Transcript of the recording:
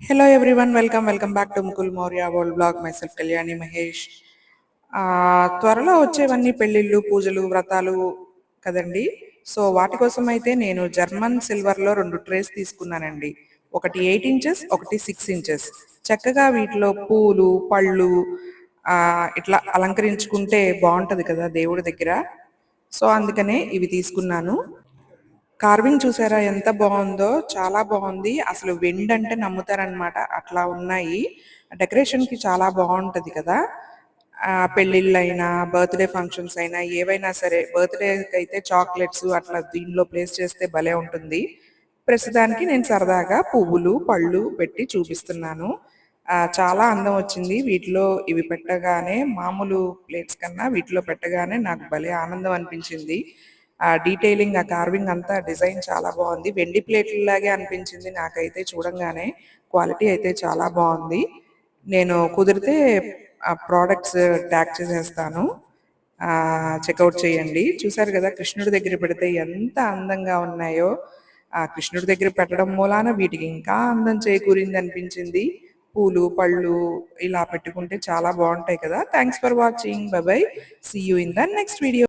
Hello everyone, welcome back to Mukul Maurya World Blog. Myself Kalyani Mahesh. త్వరలో వచ్చేవన్నీ పెళ్ళిళ్ళు, పూజలు, వ్రతాలు కదండి. సో వాటి కోసం అయితే నేను జర్మన్ సిల్వర్లో 2 ట్రేస్ తీసుకున్నానండి. ఒకటి 8 ఇంచెస్, ఒకటి 6 ఇంచెస్. చక్కగా వీటిలో పూలు, పళ్ళు ఇట్లా అలంకరించుకుంటే బాగుంటది కదా దేవుడి దగ్గర. సో అందుకనే ఇవి తీసుకున్నాను. కార్వింగ్ చూసారా ఎంత బాగుందో, చాలా బాగుంది. అసలు వెండి అంటే నమ్ముతారనమాట, అట్లా ఉన్నాయి. డెకరేషన్కి చాలా బాగుంటది కదా. పెళ్ళిళ్ళైనా, బర్త్డే ఫంక్షన్స్ అయినా, ఏవైనా సరే, బర్త్డేకి అయితే చాక్లెట్స్ అట్లా దీనిలో ప్లేస్ చేస్తే భలే ఉంటుంది. ప్రస్తుతానికి నేను సరదాగా పువ్వులు, పళ్ళు పెట్టి చూపిస్తున్నాను. చాలా అందం వచ్చింది వీటిలో. ఇవి పెట్టగానే, మామూలు ప్లేట్స్ కన్నా వీటిలో పెట్టగానే నాకు భలే ఆనందం అనిపించింది. ఆ డీటెయిలింగ్, ఆ కార్వింగ్ అంతా, డిజైన్ చాలా బాగుంది. వెండి ప్లేట్లలాగే అనిపించింది నాకైతే చూడంగానే. క్వాలిటీ అయితే చాలా బాగుంది. నేను కుదిరితే ఆ ప్రోడక్ట్స్ ట్యాగ్ చేసేస్తాను, చెక్అవుట్ చేయండి. చూసారు కదా కృష్ణుడి దగ్గర పెడితే ఎంత అందంగా ఉన్నాయో. ఆ కృష్ణుడి దగ్గర పెట్టడం మూలాన వీటికి ఇంకా అందం చేకూరింది అనిపించింది. పూలు, పళ్ళు ఇలా పెట్టుకుంటే చాలా బాగుంటాయి కదా. Thanks for watching. Bye bye. See you in the next video.